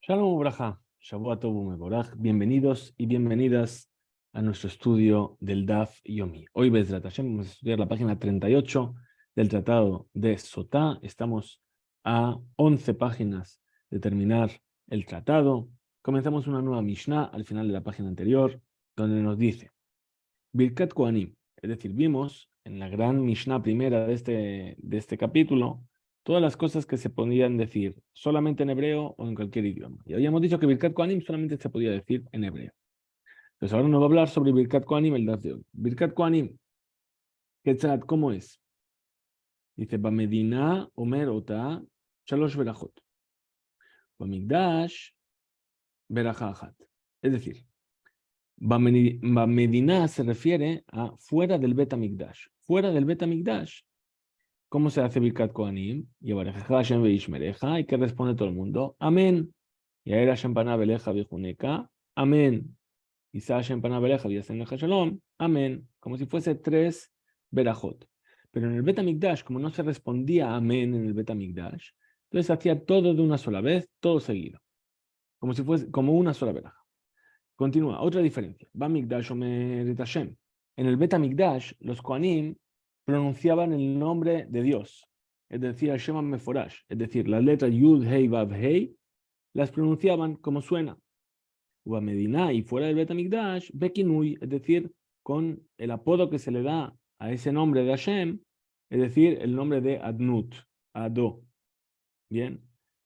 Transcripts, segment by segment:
Shalom Ubraja, Shavua Tov Umevoraj, bienvenidos y bienvenidas a nuestro estudio del Daf Yomi. Hoy, Bezrat Hashem, vamos a estudiar la página 38 del Tratado de Sotá. Estamos a 11 páginas de terminar el tratado. Comenzamos una nueva Mishnah al final de la página anterior, donde nos dice Birkat Kohanim, es decir, vimos en la gran Mishnah primera de este capítulo todas las cosas que se podían decir solamente en hebreo o en cualquier idioma. Y habíamos dicho que Birkat Kohanim solamente se podía decir en hebreo. Entonces ahora nos va a hablar sobre Birkat Kohanim el daf de hoy. Birkat Kohanim, Ketzat, ¿cómo es? Dice, Bamedina Omer Ota Shalosh Berachot. Bamigdash Beraja Achat. Es decir, Bamedina se refiere a fuera del Bet HaMikdash. Fuera del Bet HaMikdash, ¿cómo se hace Birkat Kohanim? Yevarejeja Hashem veishmereja, y que responde todo el mundo, amén. Yair Hashem pana beleja vijuneka, amén. Isa Hashem pana beleja viyaseneja shalom, amén. Como si fuese 3 berajot. Pero en el Bet HaMikdash, como no se respondía amén en el Bet HaMikdash, entonces hacía todo de una sola vez, todo seguido. Como si fuese como una sola beraja. Continúa, otra diferencia. Bamikdash Omer Hashem. En el Bet HaMikdash, los Kohanim pronunciaban el nombre de Dios, es decir, Hashem Meforash, es decir, las letras Yud, Hei, Vav, Hei, las pronunciaban como suena. Uba Medina, y fuera del Bet HaMikdash, Bekinui, es decir, con el apodo que se le da a ese nombre de Hashem, es decir, el nombre de Adnut, Ado. Bien.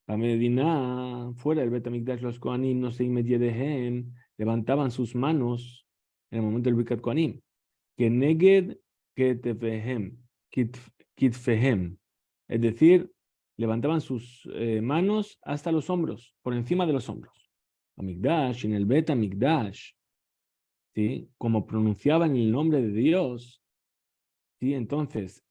La Medina, fuera del Bet HaMikdash, los Kohanim, no se inmediatehem, levantaban sus manos en el momento del Birkat Kohanim. Que neged ketfehem, kitfehem, es decir, levantaban sus manos hasta los hombros, por encima de los hombros. Amigdash, en el Bet HaMikdash, ¿sí? Como pronunciaban el nombre de Dios, ¿sí? Entonces,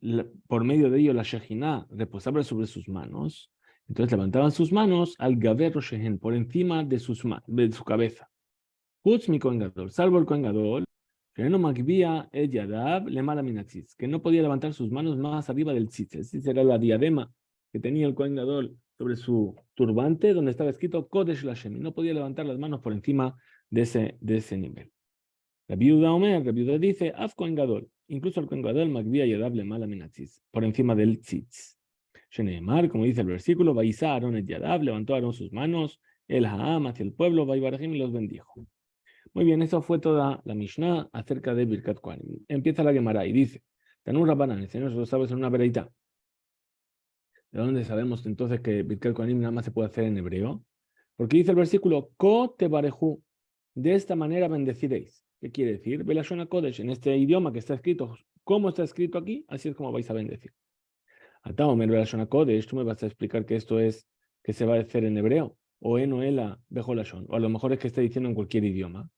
por medio de ello la Shejinah reposaba sobre sus manos, entonces levantaban sus manos al Gaber Roshehen, por encima de su cabeza. Hutz mi Kohen Gadol, salvo el Kohen Gadol, que no magvía el yadab le mala minatzitz, que no podía levantar sus manos más arriba del tzitz. Esa era la diadema que tenía el Kohen Gadol sobre su turbante, donde estaba escrito Kodesh Lashem, y no podía levantar las manos por encima de ese nivel. La viuda dice, Af Kohen Gadol, incluso el Kohen Gadol magvía yadab le mala minatzitz, por encima del tzitz. Sheneemar, como dice el versículo, Vaisa Aaron el yadab, levantó Aaron sus manos, el Haam hacia el pueblo, Vaibarajim, y los bendijo. Muy bien, eso fue toda la Mishnah acerca de Birkat Kohanim. Empieza la Gemara y dice, Tanur Rabbanan, el Señor se lo sabe en una vereita. ¿De dónde sabemos entonces que Birkat Kohanim nada más se puede hacer en hebreo? Porque dice el versículo, Ko te barejú, de esta manera bendeciréis. ¿Qué quiere decir? Belashon Kodesh, en este idioma que está escrito, ¿cómo está escrito aquí? Así es como vais a bendecir. Ataomer Belashon Kodesh, tú me vas a explicar que esto es, que se va a hacer en hebreo, o en Oela Bejolashon, o a lo mejor es que está diciendo en cualquier idioma.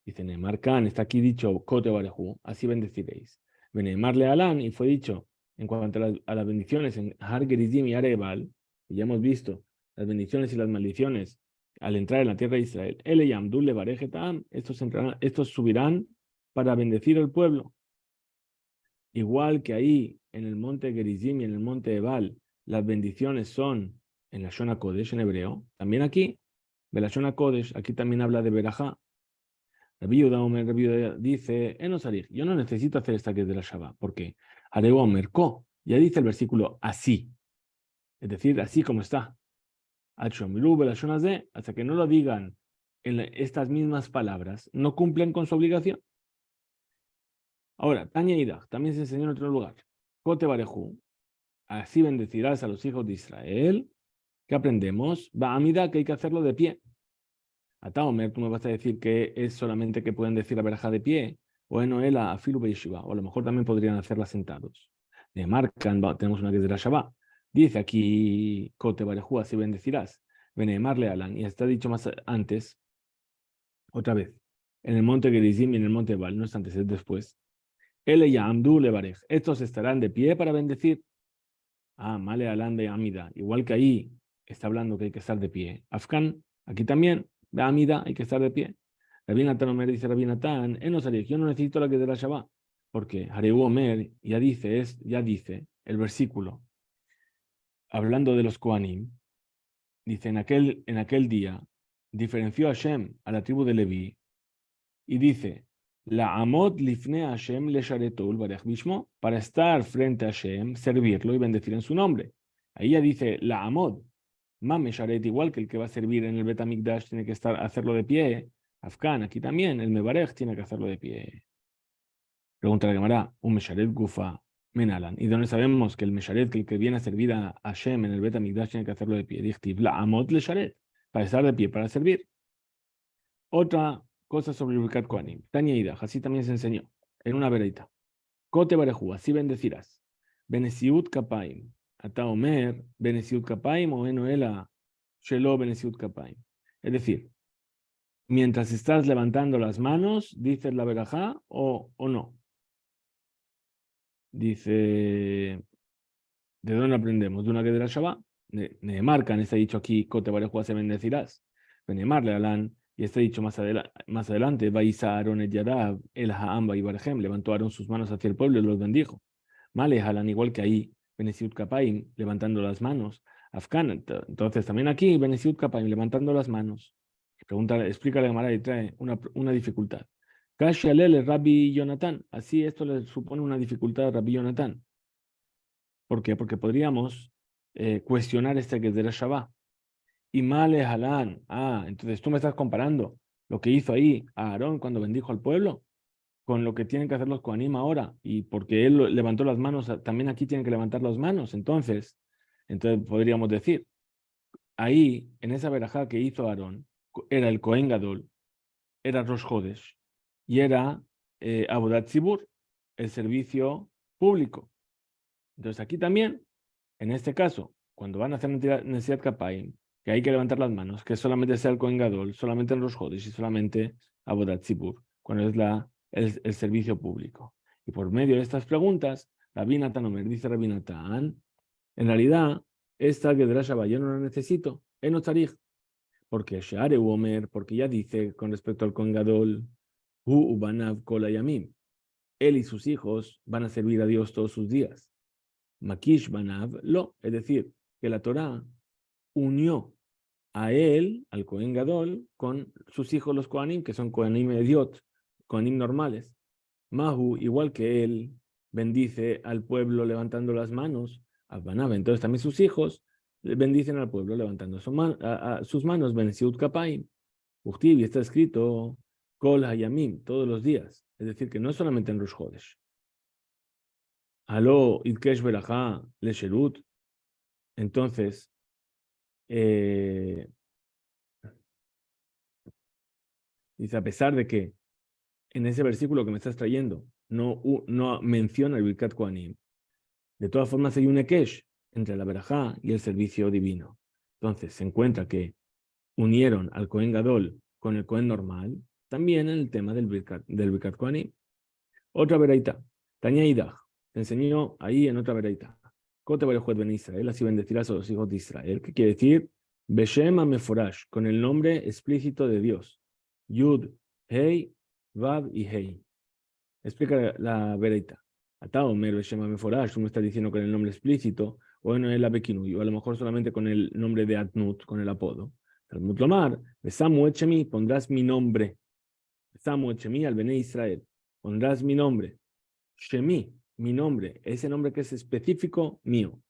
Dice Neemar Khan, está aquí dicho, Kote Barejú, así bendeciréis. Neemar Lealán, y fue dicho, en cuanto a las bendiciones en Har Gerizim y Arebal, y ya hemos visto las bendiciones y las maldiciones al entrar en la tierra de Israel, Ele Yamdul Le Barejetam, estos subirán para bendecir al pueblo. Igual que ahí, en el monte Gerizim y en el monte Ebal, las bendiciones son en la Shona Kodesh, en hebreo, también aquí, de la Shona Kodesh, aquí también habla de Berajá. Rabbi Yehuda dice, yo no necesito hacer esta que es de la Shabbat, porque Areu Omer Ko, ya dice el versículo así, es decir, así como está. Hasta que no lo digan en estas mismas palabras, no cumplen con su obligación. Ahora, Tanya Idach, también se enseñó en otro lugar. Kote Barejú, así bendecirás a los hijos de Israel. ¿Qué aprendemos? Ba'amida, que hay que hacerlo de pie. Ataomer, tú me vas a decir que es solamente que pueden decir la verja de pie, o en Noela, Afilu Beishiva, o a lo mejor también podrían hacerla sentados. De marcan, tenemos una que es de la Shabbat. Dice aquí, Kote Barejú, así bendecirás. Benemarle Alan, y está dicho más antes, otra vez, en el monte Gerizim y en el monte Ebal, no es antes, es después. Ele Yamdu le Barej, estos estarán de pie para bendecir. Male Alan de Amida, igual que ahí está hablando que hay que estar de pie. Afkan, aquí también. De Amida, hay que estar de pie. Rabbi Natán Omer dice Rabbi Natán, yo no necesito la que de la Shabbat, porque Hareu Omer ya dice el versículo, hablando de los Kohanim, dice en aquel día, diferenció a Hashem a la tribu de Leví y dice, la amod lifne Hashem le sharetul barech bishmo, para estar frente a Hashem, servirlo y bendecir en su nombre. Ahí ya dice, la amod, mame sharet, igual que el que va a servir en el Bet HaMikdash tiene que hacerlo de pie, Afkan, aquí también, el mebarech tiene que hacerlo de pie. Pregunta la Gemara, un mesharet gufa menalan. ¿Y dónde sabemos que el mesharet, que el que viene a servir a Hashem en el Bet HaMikdash tiene que hacerlo de pie? Dichtiv, la amod le sharet, para estar de pie, para servir. Otra cosa sobre el Birkat Kohanim. Tania Ida, así también se enseñó en una vereita. Kote barejú, así bendecirás. Benesiut kapaim. Ata omer, benesiut kapaim o enoela shelo benesiut kapaim. Es decir, mientras estás levantando las manos, dices la verajá o no. Dice, ¿de dónde aprendemos? De una que de la Shabbat. Nemarcan, está dicho aquí, Kote barejú, se bendecirás. Benemar le alan. Y está dicho más adelante, Vaisa Aaron et Yadav, el Ha'am y Barjem, levantó Aarón sus manos hacia el pueblo y los bendijo. Male Halan, igual que ahí, Benesiut Kapaim, levantando las manos. Afkan, entonces también aquí, Benesiut Kapaim, levantando las manos. Pregunta, explica la Gemara y trae una dificultad. Kasha Lele Rabbi Jonathan, así esto le supone una dificultad a Rabbi Jonathan. ¿Por qué? Porque podríamos cuestionar este que es de la Shabbat. Y Male Halán. Entonces tú me estás comparando lo que hizo ahí a Aarón cuando bendijo al pueblo con lo que tienen que hacer los Kohanim ahora. Y porque él levantó las manos, también aquí tienen que levantar las manos. Entonces podríamos decir, ahí, en esa verajá que hizo Aarón, era el Kohen Gadol, era Rosh Hodesh y era Avodat Zibur, el servicio público. Entonces aquí también, en este caso, cuando van a hacer Nesiat Kapayim, que hay que levantar las manos, que solamente sea el Kohen Gadol, solamente en los Hodesh y solamente Avodat Zibur, cuando es el servicio público. Y por medio de estas preguntas, Rabbi Natan Omer, dice Rabbi Natan, en realidad, esta Gedra Shabbat yo no la necesito, en Otzarij, porque Sheare Omer, porque ya dice con respecto al Kohen Gadol, Hu Ubanav Kol Hayamim, él y sus hijos van a servir a Dios todos sus días. Makish Banav lo, es decir, que la Torá unió a él, al Kohen Gadol, con sus hijos los Kohanim, que son Kohanim Ediot, Kohanim normales. Mahu, igual que él, bendice al pueblo levantando las manos, a Banav, entonces también sus hijos bendicen al pueblo levantando sus manos, Benesiut Kapaim. Uchtiv, y está escrito, Kol Hayamim, todos los días. Es decir, que no es solamente en Rosh Hodesh. Aló, Idkesh Berajá, Lesherut. Entonces, dice, a pesar de que en ese versículo que me estás trayendo no menciona el Birkat Kohanim, de todas formas hay un Ekesh entre la Berajá y el servicio divino. Entonces, se encuentra que unieron al Kohen Gadol con el Kohen normal, también en el tema del Birkat Kohanim. Otra veraita, Tania Idach, te enseñó ahí en otra veraita. Kote Barejuet Ben Israel, así bendecirás a los hijos de Israel. ¿Qué quiere decir? Beshem Meforash, con el nombre explícito de Dios. Yud, Hei, Vav y Hei. Explica la vereita. Ata Omer Beshem Meforash, uno está diciendo con el nombre explícito, o en el Abekinui, o a lo mejor solamente con el nombre de Atnut, con el apodo. Talmud Lomar, Besamu Echemi, pondrás mi nombre. Besamu Echemi al Bene Israel. Pondrás mi nombre. Shemi, mi nombre, ese nombre que es específico mío.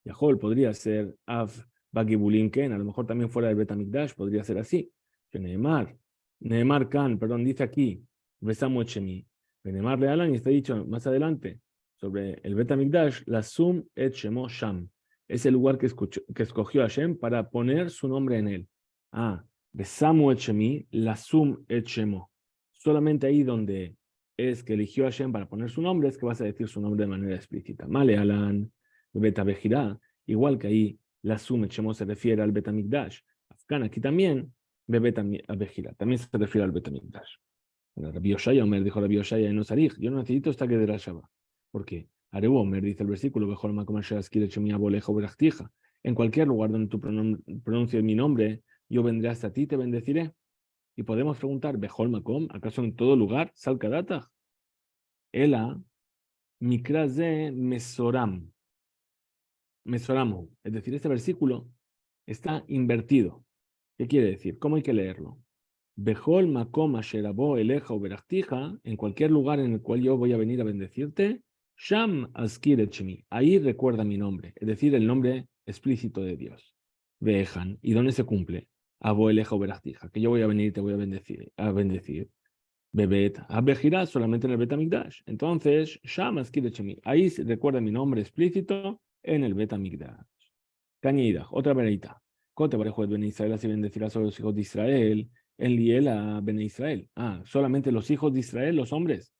Yahol podría ser Av Bagibulinken, a lo mejor también fuera del Betamikdash, podría ser así. Que Nehemar Khan, perdón, dice aquí, Besamu Shemi. Nehemar le Alan y está dicho más adelante sobre el Betamikdash, la Sum et Shemo Sham. Es el lugar que escogió Hashem para poner su nombre en él. Besamu et Shemi, la Sum et Shemo. Solamente ahí donde es que eligió a Hashem para poner su nombre, es que vas a decir su nombre de manera explícita. Male Alan, Beta Bejirá, igual que ahí la Sumet Shemo se refiere al Betamikdash. Afgan aquí también, Beta Bejirá, también se refiere al Betamikdash. Rabbi Yoshaya Omer dijo Rabbi Yoshaya en Osarij, yo no necesito esta que de la Shabbat. ¿Por qué? Areu Omer dice el versículo, en cualquier lugar donde tú pronuncies mi nombre, yo vendré hasta ti, te bendeciré. Y podemos preguntar, Bejol Makom, ¿acaso en todo lugar? Salkadata. Ela, Mikraze Mesoram. Mesoramo. Es decir, este versículo está invertido. ¿Qué quiere decir? ¿Cómo hay que leerlo? Bejol makom asher abo eleja o berachtija, en cualquier lugar en el cual yo voy a venir a bendecirte, sham azkir et shemi, ahí recuerda mi nombre, es decir, el nombre explícito de Dios. Vejan, ¿y dónde se cumple? Abo eleja o berachtija, que yo voy a venir y te voy a bendecir. Bebet, abejirá solamente en el Betamigdash. Entonces, sham azkir et shemi, ahí se recuerda mi nombre explícito en el Betamigdash. Cañida, otra vereita. Cote parejo de Ben Israel, así bendecirás a los hijos de Israel. En Liel a Ben Israel. Ah, solamente los hijos de Israel, los hombres.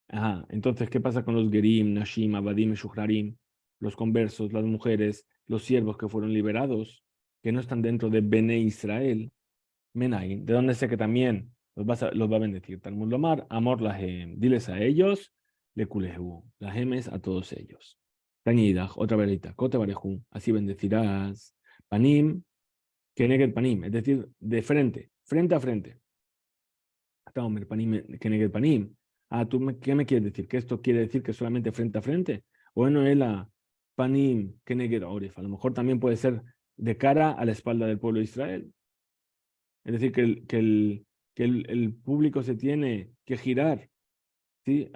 Ajá, entonces, ¿qué pasa con los Gerim, Nashim, Abadim y Shuhrarim? Los conversos, las mujeres, los siervos que fueron liberados, que no están dentro de Bene Israel. Menaim, de donde sé que también los va a bendecir. Talmud Lomar, Amor Lahem. Diles a ellos, Le Kulehu. Lahem es a todos ellos. Tañidaj, otra verita. Kote Barehu, así bendecirás. Panim, Keneged Panim, es decir, de frente, frente a frente. Hasta Omer Panim, Keneged Panim. Ah, ¿qué me quieres decir? ¿Que esto quiere decir que solamente frente a frente? Bueno, es la Panim, Keneged Oref. A lo mejor también puede ser de cara a la espalda del pueblo de Israel. Es decir, el público se tiene que girar, ¿sí?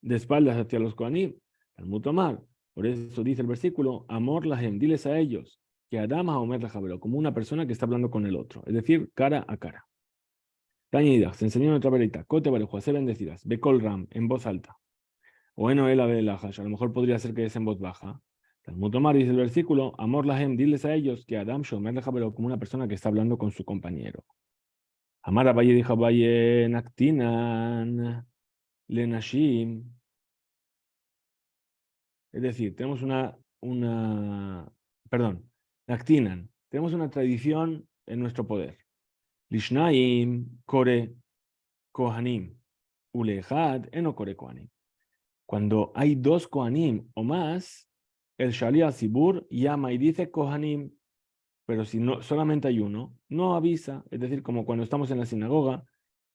De espaldas hacia los Kohanim, al mutomar. Por eso dice el versículo, Amor lahem, diles a ellos, que Adama Omer la como una persona que está hablando con el otro, es decir, cara a cara. Tañida, se enseñó en otra verita, Kote Barejo, hacer bendecidas, Bekol Ram, en voz alta. O en Oela Belahash, a lo mejor podría ser que es en voz baja. Talmud Tomar dice el versículo, Amor lahem, diles a ellos, que Adam Shomer la como una persona que está hablando con su compañero. Amar Abaye dijo Abaye Naktinan Lenashim. Es decir, tenemos perdón, Naktinan. Tenemos una tradición en nuestro poder. Lishnaim Kore Kohanim. Ulehad Eno Kore Kohanim. Cuando hay dos Kohanim o más, el Shalia Sibur llama y dice Kohanim. Pero si no, solamente hay uno, no avisa. Es decir, como cuando estamos en la sinagoga,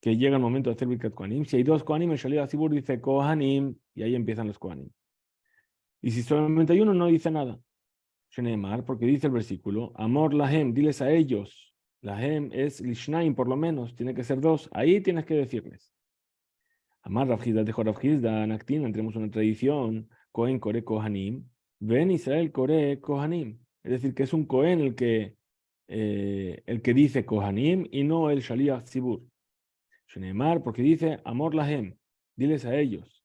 que llega el momento de hacer Birkat Kohanim. Si hay dos Kohanim, el Shalit Sibur dice Kohanim, y ahí empiezan los Kohanim. Y si solamente hay uno, no dice nada. Shenemar, porque dice el versículo, Amor Lahem, diles a ellos. Lahem es Lishnaim, por lo menos, tiene que ser dos. Ahí tienes que decirles. Amar Rafjizda, dejó Rafjizda, Naktin, tenemos una tradición, Kohen Kore Kohanim, Ven Israel Kore Kohanim. Es decir, que es un Kohen el que dice Kohanim y no el Shaliach Tzibur. Shenemar, porque dice Amor Lahem, diles a ellos.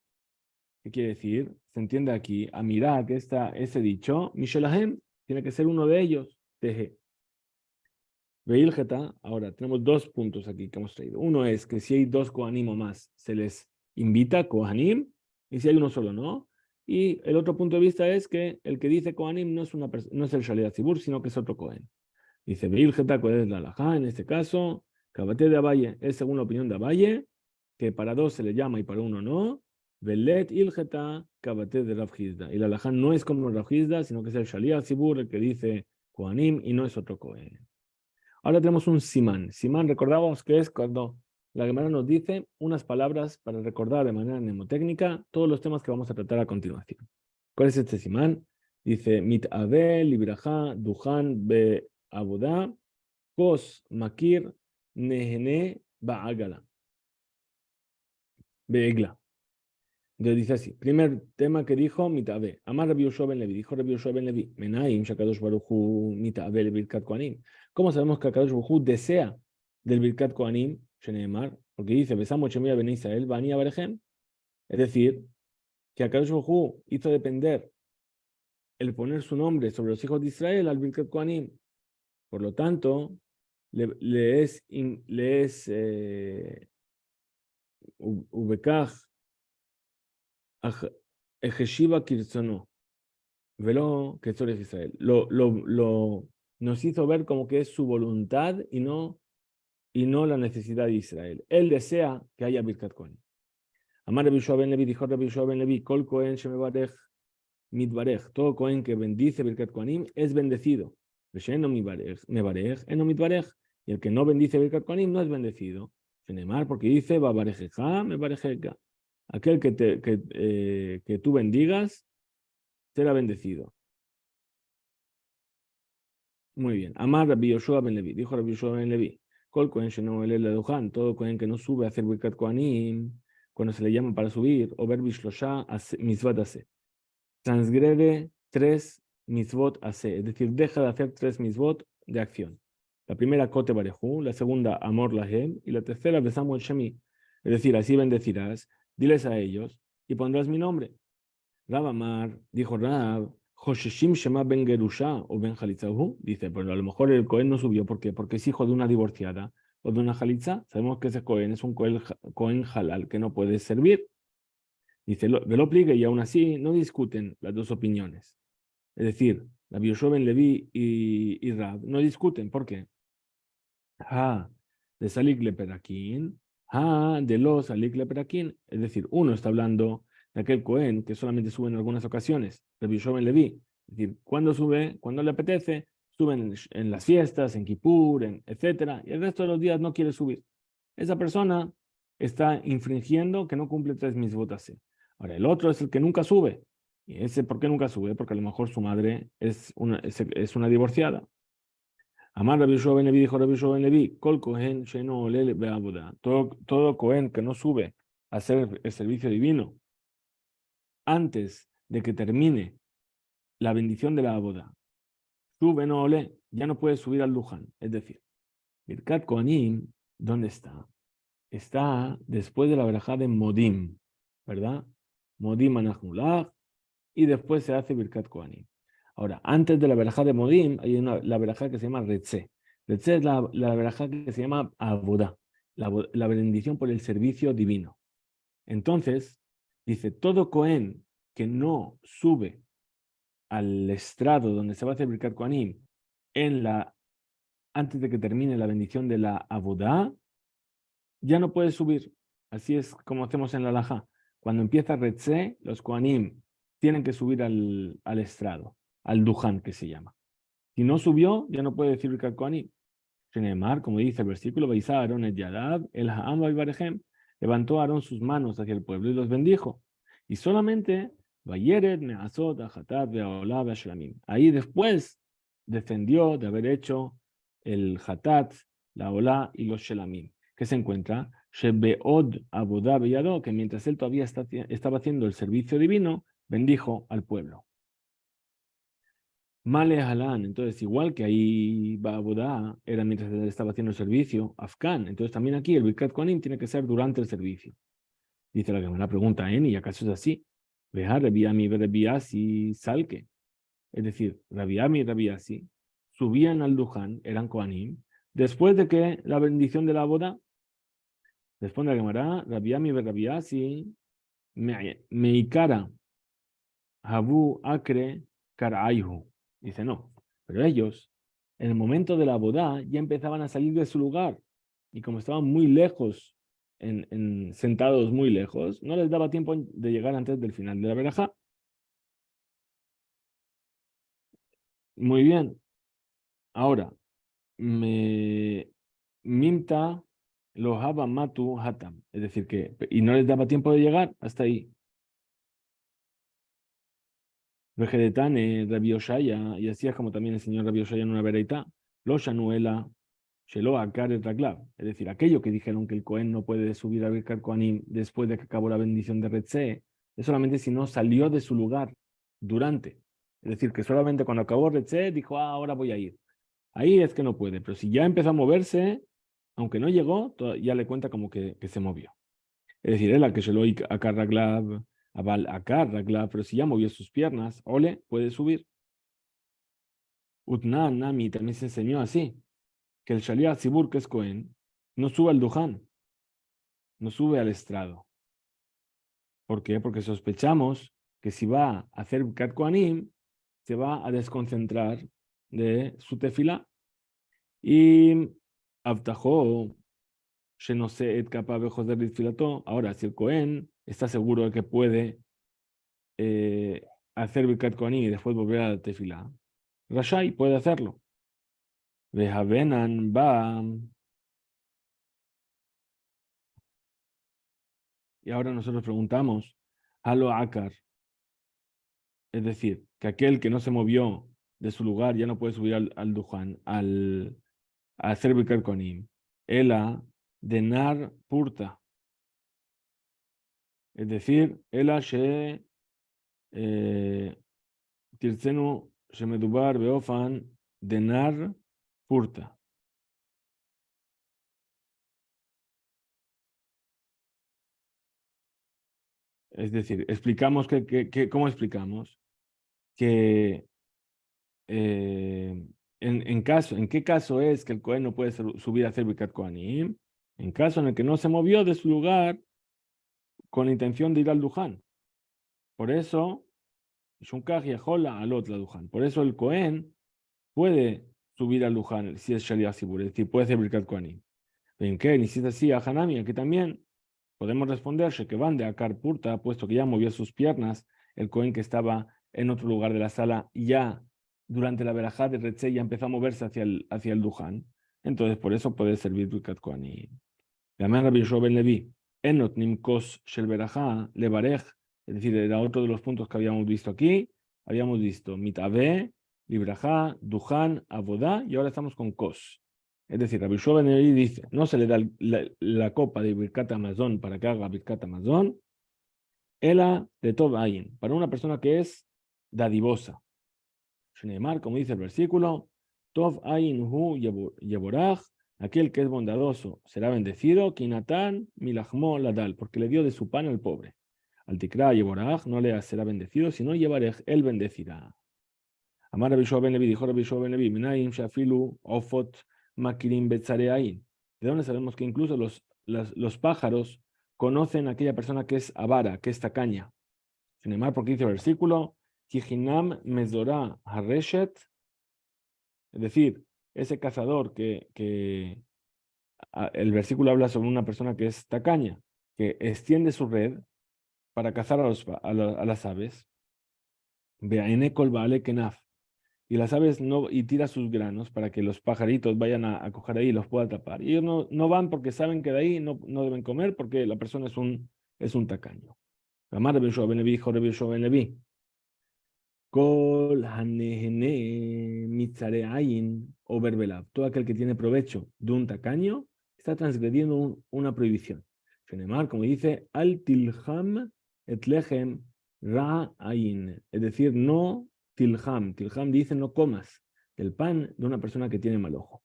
¿Qué quiere decir? Se entiende aquí, Amirá, que ese dicho, Mishelahem, tiene que ser uno de ellos, Teje. Veilgeta, ahora tenemos dos puntos aquí que hemos traído. Uno es que si hay dos Kohanim o más, se les invita Kohanim, y si hay uno solo, no. Y el otro punto de vista es que el que dice Kohanim no es el Shaliach Tzibur, sino que es otro Kohen. Dice Veilgeta, ¿cuál es la halajá? En este caso, Kabate de Abaye es según la opinión de Abaye, que para dos se le llama y para uno no. Velet Ilgeta, Kabate de Rav Hizda. Y la halajá no es como Rav Hizda, sino que es el Shaliach Tzibur el que dice Kohanim y no es otro Kohen. Ahora tenemos un simán. Simán, recordamos que es cuando la Gemara nos dice unas palabras para recordar de manera mnemotécnica todos los temas que vamos a tratar a continuación. ¿Cuál es este simán? Dice, Mit'ave, Libraja, Duhan, Be Abudá, Kos, Makir, Nehene, Ba'agala. Beegla. Entonces dice así, primer tema que dijo, Mit'ave. Amar Rabbi Yoshua ben Levi, dijo Rabbi Yoshua ben Levi, Menaim, Shakadosh Baruchu, Mit'ave, el Birkat Kohanim. ¿Cómo sabemos que Akadosh Baruj Hu desea del Birkat Kohanim, Sheneemar? Porque dice, besamos Shemia ben Israel, Bani Abarejem. Es decir, que Akadosh Baruj Hu hizo depender el poner su nombre sobre los hijos de Israel al Birkat Kohanim. Por lo tanto, le es Ubekaj Ejeshiva Kirzono, velo que esto es Israel. Nos hizo ver como que es su voluntad y no la necesidad de Israel. Él desea que haya Birkat Kohanim. Amar Rabbi Yoshua ben Levi, dijo Rabbi Yoshua ben Levi, Kol Kohen shemebarech mitbarech, todo Kohen que bendice Birkat Kohanim es bendecido. Vesheno mebarech, eno mitbarech, y el que no bendice Birkat Kohanim no es bendecido. Shenemar, porque dice, Babarejeja, mebarejeja. Aquel que tú bendigas, será bendecido. Muy bien. Amar Rabbi Yoshua ben Levi. Dijo Rabbi Yoshua ben Levi. Kol Kohen sheno el duhan. Todo Kohen que no sube a hacer Birkat Kohanim, cuando se le llama para subir, o ver Bishlosha mitzvot hace. Transgrede 3 mitzvot hace. Es decir, deja de hacer 3 mitzvot de acción. La primera, Kote Barejú. La segunda, Amor Lahem. Y la tercera, Besamu el Shemi. Es decir, así bendecirás, diles a ellos y pondrás mi nombre. Rab Amar, dijo Rab, Hosheshim Shema ben Gerusha o ben Jalitzahu, dice, pero a lo mejor el Cohen no subió, ¿por qué? Porque es hijo de una divorciada o de una Jalitza. Sabemos que ese Cohen es un Cohen halal que no puede servir. Dice, lo pligue y aún así no discuten las dos opiniones. Es decir, la Yoshua ben Levi y Rab no discuten, ¿por qué? De Salik Leperakin, de los Salik Leperakin. Es decir, uno está hablando de aquel Cohen que solamente sube en algunas ocasiones, Rabbi Yoshua ben Levi. Es decir, cuando sube, cuando le apetece, suben en las fiestas, en Kippur, etcétera, y el resto de los días no quiere subir. Esa persona está infringiendo que no cumple 3 mitzvot así. Ahora, el otro es el que nunca sube. ¿Y ese por qué nunca sube? Porque a lo mejor su madre es una divorciada. Amar Rabbi Yoshua ben Levi, dijo Rabbi Yoshua ben Levi, Kol Kohen sheno olel be'avodah. Todo Cohen que no sube a hacer el servicio divino antes de que termine la bendición de la boda, sube no ole, ya no puede subir al Luján. Es decir, Birkat Kohanim, ¿dónde está? Está después de la verajá de Modim, ¿verdad? Modim anachulach, y después se hace Birkat Kohanim. Ahora, antes de la verajá de Modim, hay la verajá que se llama Retzé. Retzé es la verajá que se llama Avodah, la bendición por el servicio divino. Entonces, dice, todo Cohen que no sube al estrado donde se va a hacer Birkat Kohanim antes de que termine la bendición de la Avodah, ya no puede subir. Así es como hacemos en la halajá. Cuando empieza Retzé, los Kohanim tienen que subir al estrado, al Duján que se llama. Si no subió, ya no puede decir Birkat Kohanim. Shenemar, como dice el versículo, Beisa Aarón et Yadav, el Ha'am Barejem, levantó a Aarón sus manos hacia el pueblo y los bendijo. Y solamente Vayeret, Meazot, Ajatat, Beaolá, Beashlamim. Ahí después descendió de haber hecho el Hatat, la Olá y los Shelamim. ¿Qué se encuentra? Shebeod Abodá Beyadó, que mientras él todavía estaba haciendo el servicio divino, bendijo al pueblo. Male Halán, entonces igual que ahí Babodá era mientras él estaba haciendo el servicio, Afkan, entonces también aquí el Birkat Kohanim tiene que ser durante el servicio. Dice la Gemara, pregunta, ¿y acaso es así? Veja Rabiami Rabiasi Salke. Es decir, Rabiami y Rabiasi subían al Duján, eran Kohanim, después de que la bendición de la boda, responde la Gemara, Rabiami Rabiasi Meikara Habu Akre Karaihu. Dice, no, pero ellos, en el momento de la boda, ya empezaban a salir de su lugar. Y como estaban muy lejos, sentados muy lejos, no les daba tiempo de llegar antes del final de la verajá. Muy bien. Ahora, Mimta lo haba matu hatam. Es decir, y no les daba tiempo de llegar hasta ahí. Vegeretane, Rabbi Oshaya, y así es como también enseñó Rabbi Oshaya en una vereita, lo shanuela, shelo akar et raglav. Es decir, aquello que dijeron que el Cohen no puede subir a Birkat Kohanim después de que acabó la bendición de Retzé, es solamente si no salió de su lugar durante. Es decir, que solamente cuando acabó Retzé dijo, ahora voy a ir. Ahí es que no puede, pero si ya empezó a moverse, aunque no llegó, ya le cuenta como que se movió. Es decir, él al que shelo akar raglav, Abal Akar, Raglav, pero si ya movió sus piernas, ole, puede subir. Utnan, Nami, también se enseñó así, que el Shaliach Tzibur, que es Cohen, no sube al Duján, no sube al estrado. ¿Por qué? Porque sospechamos que si va a hacer Kat Kohanim, se va a desconcentrar de su tefilá. Y Abtajó, Shenose et capaz de Joder Filató. Ahora, si el Cohen está seguro de que puede hacer Birkat Kohanim y después volver a la tefilá, Rashai puede hacerlo. Vejavenan va. Y ahora nosotros preguntamos, Halo Akar, es decir, que aquel que no se movió de su lugar, ya no puede subir al Duján, a hacer Birkat Kohanim. Ela de Nar Purta. Es decir, Ela she Tirtzenu Shemedubar Beofan de Nar Purta. Es decir, explicamos ¿cómo explicamos? Que ¿en qué caso es que el Cohen no puede subir a hacer Birkat Kohanim? En caso en el que no se movió de su lugar con la intención de ir al Duján. Por eso, Shunkach Yahola alot la Duján. Por eso el Cohen puede subir al Duján si es Shaliach Sibur, es decir, puede hacer Birkat Kohanim. ¿En qué? Ni si es así a Hanami, aquí también podemos responder que van de Akar Purta, puesto que ya movió sus piernas, el Cohen que estaba en otro lugar de la sala, ya durante la verajá de Retzei ya empezó a moverse hacia el Duján. Entonces, por eso puede servir Birkat Kohanim. Gamar Rabbi Yoshua ben Levi, Enot Nimkos Shel Berajá, Levarej, es decir, era otro de los puntos que habíamos visto aquí. Habíamos visto Mitave, Librajá, Duján, Abodá, y ahora estamos con Kos. Es decir, Rabbi Yoshua ben Levi dice, no se le da la copa de Birkat Hamazon para que haga Birkat Hamazon, ela de Tov Ayin, para una persona que es dadivosa. Shneimar, como dice el versículo, Tov Ayin Hu Yeborach, aquel que es bondadoso será bendecido, Kinatán Milachmo Ladal, porque le dio de su pan al pobre. Al Tikra Yeborach no le será bendecido, sino Yebarej, él bendecirá. Amar Rabbi Yoshua ben Levi, dijo Rabbi Yoshua ben Levi, Minaim Shafilu Ofot Makirim Betzareain. ¿De dónde sabemos que incluso los pájaros conocen a aquella persona que es avara, que es tacaña? Sin embargo, porque dice el versículo, Kijinam Mezorah Hareshet, es decir, ese cazador el versículo habla sobre una persona que es tacaña, que extiende su red para cazar a las aves. Beaenekol Baale Kenaf. Y las aves no, y tira sus granos para que los pajaritos vayan a coger ahí y los pueda tapar. Y ellos no van porque saben que de ahí no deben comer porque la persona es un tacaño. Amar Rabbi Yoshua ben Levi, dijo Rabbi Yoshua ben Levi, Kol hanehene mitzare ayin o berbelav. Todo aquel que tiene provecho de un tacaño está transgrediendo una prohibición. Shenemar, como dice, al tilham et lechem ra ayin. Es decir, no tilham. Tilham dice no comas el pan de una persona que tiene mal ojo.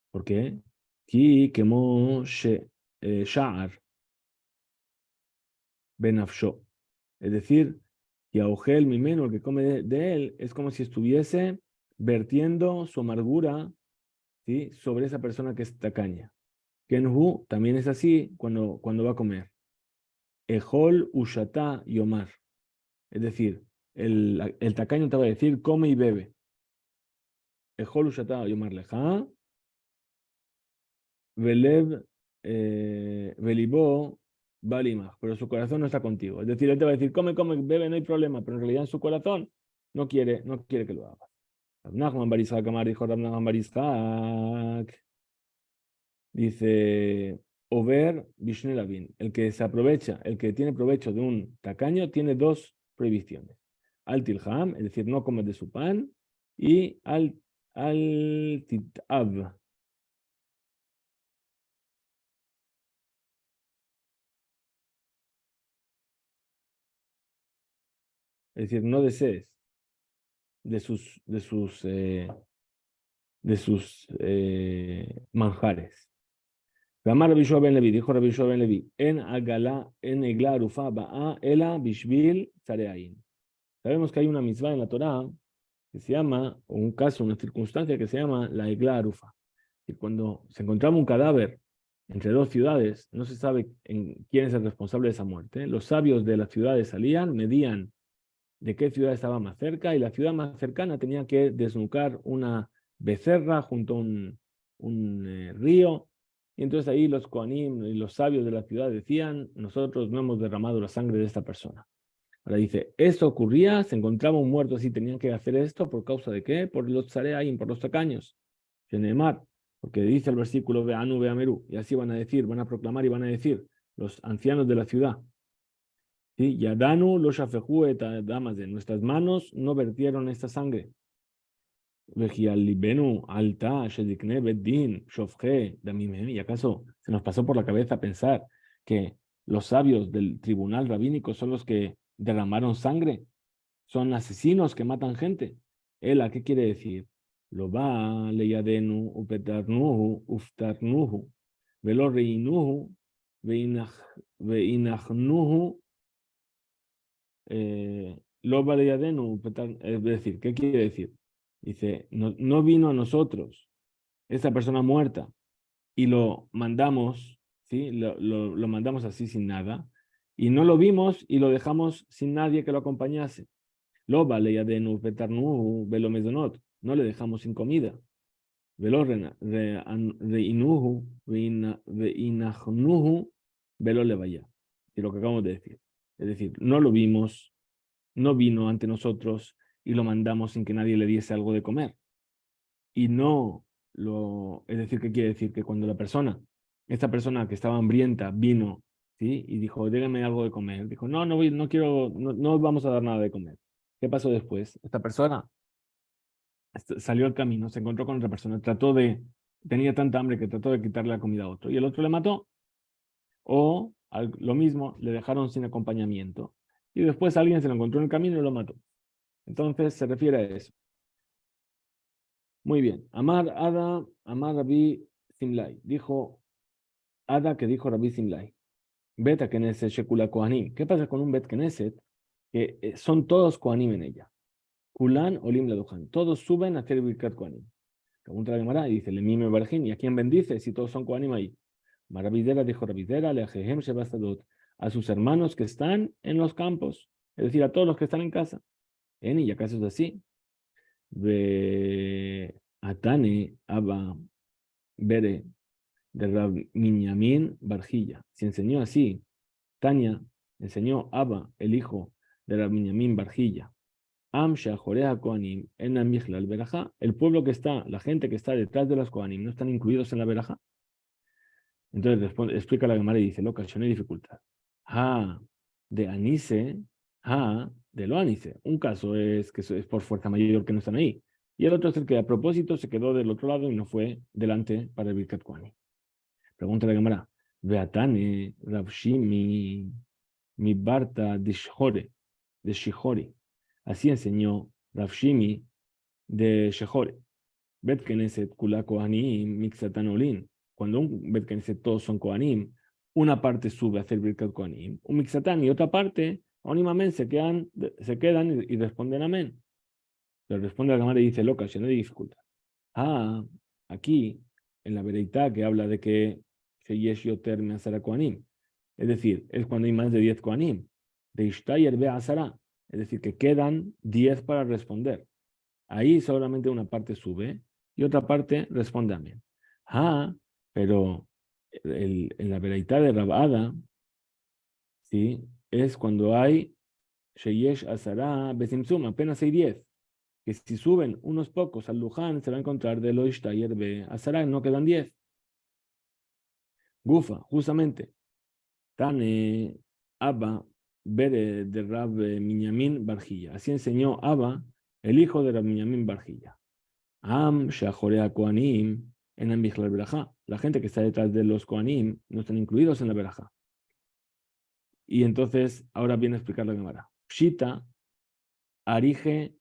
¿Por qué? Ki kemo sha'ar benafsho. Es decir, y a Ogel Mimeno, el que come de él, es como si estuviese vertiendo su amargura, ¿sí?, sobre esa persona que es tacaña. Kenhu también es así cuando va a comer. Ejol Ushata Yomar. Es decir, el tacaño te va a decir, come y bebe. Ejol Ushata Yomar Leja. Velev Velibó Balimach. Pero su corazón no está contigo. Es decir, él te va a decir, come, bebe, no hay problema. Pero en realidad en su corazón no quiere que lo haga. Rab Nachman bar Yitzhak Amar, dijo Rab Nachman bar Yitzhak, dice, Over Bishne Lavin, el que se aprovecha, el que tiene provecho de un tacaño, tiene dos prohibiciones. Al tilham, es decir, no comer de su pan, y al titab. Es decir, no desees de sus manjares. Amar Rabbi Yoshua ben Levi, dijo Rabbi Yoshua ben Levi, en egla arufa ba'a ela bishvil tzareain. Sabemos que hay una mitzvah en la Torá que se llama, o un caso, una circunstancia que se llama la egla arufa. Y cuando se encontraba un cadáver entre dos ciudades, no se sabe quién es el responsable de esa muerte. Los sabios de las ciudades salían, medían de qué ciudad estaba más cerca, y la ciudad más cercana tenía que desnucar una becerra junto a un río. Y entonces ahí los Kohanim y los sabios de la ciudad decían, nosotros no hemos derramado la sangre de esta persona. Ahora dice, esto ocurría, se encontraba un muerto así, tenían que hacer esto, ¿por causa de qué? Por los tzareaim, por los tacaños. Shenemar, porque dice el versículo, Ve'anu Ve'ameru, y así van a proclamar y van a decir los ancianos de la ciudad. ¿Sí? Yadanu lo shafehu et adamazen, nuestras manos no vertieron esta sangre. Libenu, Alta, Shedikne, Beddin, Shofje, Damimem. ¿Y acaso se nos pasó por la cabeza pensar que los sabios del tribunal rabínico son los que derramaron sangre? Son asesinos que matan gente. Ela, ¿qué quiere decir? Lo va, leyadenu, upetarnuhu, uftarnuhu, velo reinuhu, veinachnuhu, lo va leyadenu, es decir, ¿qué quiere decir? Dice, no vino a nosotros esa persona muerta y lo mandamos, ¿sí? Lo mandamos así sin nada, y no lo vimos y lo dejamos sin nadie que lo acompañase. Lo vale ya de nu petarnu velo mezonot. No le dejamos sin comida. Velo reinuhu veinachnuhu velo le vaya. Y lo que acabamos de decir. Es decir, no lo vimos, no vino ante nosotros y lo mandamos sin que nadie le diese algo de comer. Y no lo. Es decir, ¿qué quiere decir? Que cuando esta persona que estaba hambrienta vino, ¿sí? Y dijo, déjame algo de comer. Dijo, no quiero, no vamos a dar nada de comer. ¿Qué pasó después? Esta persona salió al camino, se encontró con otra persona, tenía tanta hambre que trató de quitarle la comida a otro, y el otro le mató. O lo mismo, le dejaron sin acompañamiento. Y después alguien se lo encontró en el camino y lo mató. Entonces se refiere a eso. Muy bien. Amar Ada, Amar Rabbi Simlai. Dijo Ada que dijo Rabbi Simlai. Bet Knesset Shekula Kohanim. ¿Qué pasa con un Bet Knesset? Que son todos Kohanim en ella. Kulan Olim Ladujan. Todos suben a hacer Birkat Kohanim. Pregunta la Gemara y dice, Lemime Barjin. ¿Y a quién bendice si todos son Kohanim ahí? Marabidera dijo Rabidera, Leajehem Shebastadot. A sus hermanos que están en los campos. Es decir, a todos los que están en casa. ¿Y acaso es así? Ve Atane Abba Bere de Rab Minyamin Barjilla. Se enseñó así. Tania enseñó Abba, el hijo de Rab Minyamin Barjilla. Am Shajorea Kohanim en Amichlal Berajá. El pueblo que está, la gente que está detrás de los Kohanim, no están incluidos en la Berajá. Entonces explica la Gemara y dice, loca, no hay dificultad. De Anise, de lo Anise. Un caso es que es por fuerza mayor que no están ahí. Y el otro es el que a propósito se quedó del otro lado y no fue delante para el Birkat Kohanim. Pregunta la Gemara. Beatane, Ravshimi, mi Barta de Shihori. Así enseñó Ravshimi de Shihori. Bet Knesset Kula Kohanim Mixatan Olin. Cuando un Bet Knesset todos son Kohanim, una parte sube a hacer Birkat Kohanim, un Mixatan y otra parte, Onim Amén, se quedan y responden Amén. Le responde la Gemara y dice, loca, si no hay dificultad. Aquí, en la Bereitá, que habla de que Yesh Yoter Me Asara Kohanim. Es decir, es cuando hay más de 10 Kohanim. De Ishtayer Be Asara. Es decir, que quedan 10 para responder. Ahí solamente una parte sube y otra parte responde amén. Pero en la Bereitá de Rabada, ¿sí? Es cuando hay Sheyesh Asara Besimsum, apenas hay 10. Que si suben unos pocos al Luján, se va a encontrar de lo Ishtayer Be Asara, no quedan 10. Gufa, justamente. Tane Abba Bere de Rab Minyamin Barjilla. Así enseñó Abba, el hijo de Rab Minyamin Barjilla. Am Shajorea Kohanim en Amichlal Berajá. La gente que está detrás de los Kohanim no están incluidos en la Berajá. Y entonces, ahora viene a explicar la Gemara. Pshita, Arige,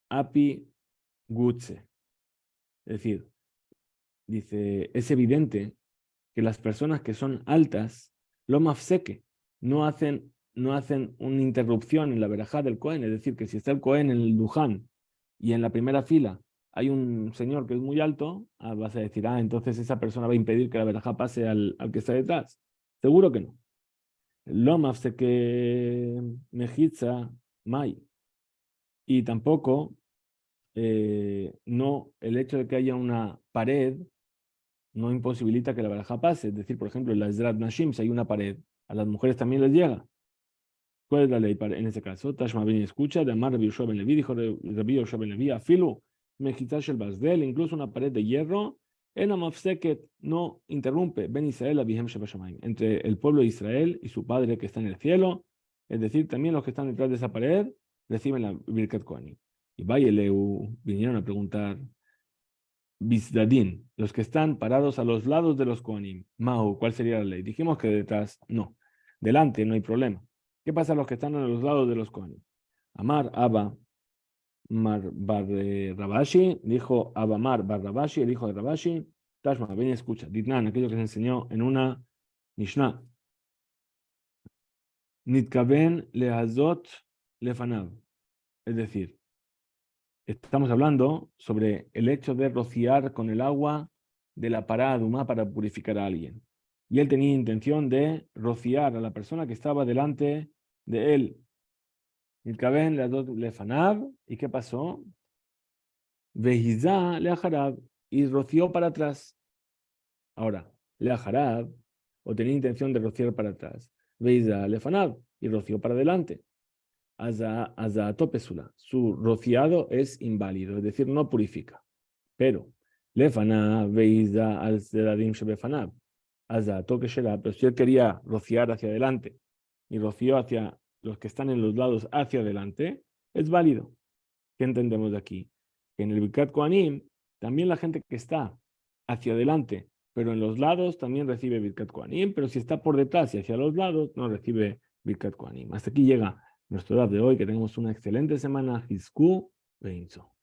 Api, Gutze. Es decir, dice, es evidente que las personas que son altas, lo mafseke, no hacen una interrupción en la Berajá del Kohen. Es decir, que si está el Kohen en el Duján y en la primera fila hay un señor que es muy alto, vas a decir, entonces esa persona va a impedir que la verajá pase al que está detrás. Seguro que no. Lomaf se que mejitza mai. Y tampoco, no, el hecho de que haya una pared no imposibilita que la verajá pase. Es decir, por ejemplo, en la Ezrat Nashim, si hay una pared, a las mujeres también les llega. ¿Cuál es la ley en ese caso? Tashma Ben escucha, de Amar Rabbi Yoshua Ben Levi, dijo Rabbi Yoshua Ben Levi, afilu mejitzash el basdel, incluso una pared de hierro, en Amafseket no interrumpe Ben Israel Abihem Shabashamayim, entre el pueblo de Israel y su padre que está en el cielo, es decir, también los que están detrás de esa pared reciben la Birkat Kohanim. Y Bayeleu vinieron a preguntar Bizdadin, los que están parados a los lados de los Kohanim. Mahu, ¿cuál sería la ley? Dijimos que detrás, no. Delante no hay problema. ¿Qué pasa a los que están a los lados de los Kohanim? Amar, Abba, Mar Bar Rabashi, dijo Abamar Bar Rabashi, el hijo de Rabashi. Tashma, ven y escucha. Ditnan, aquello que se enseñó en una Mishnah. Nitkaben lehazot lefanav. Es decir, estamos hablando sobre el hecho de rociar con el agua de la parada Dumá para purificar a alguien. Y él tenía intención de rociar a la persona que estaba delante de él. Nitkaben lehazot lefanav. ¿Y qué pasó? Vehizá leajarab. Y roció para atrás. Ahora, leajarab, o tenía intención de rociar para atrás. Vehizá lefanav. Y roció para adelante. Azatopesula. Su rociado es inválido, es decir, no purifica. Pero, lefana veiza al zeradim shebefanav. Azatokeshela. Pero si él quería rociar hacia adelante y roció hacia los que están en los lados hacia adelante, es válido. ¿Qué entendemos de aquí? Que en el Birkat Kohanim, también la gente que está hacia adelante, pero en los lados también recibe Birkat Kohanim, pero si está por detrás y hacia los lados, no recibe Birkat Kohanim. Hasta aquí llega nuestro día de hoy. Que tengamos una excelente semana. Hizku Beinzo.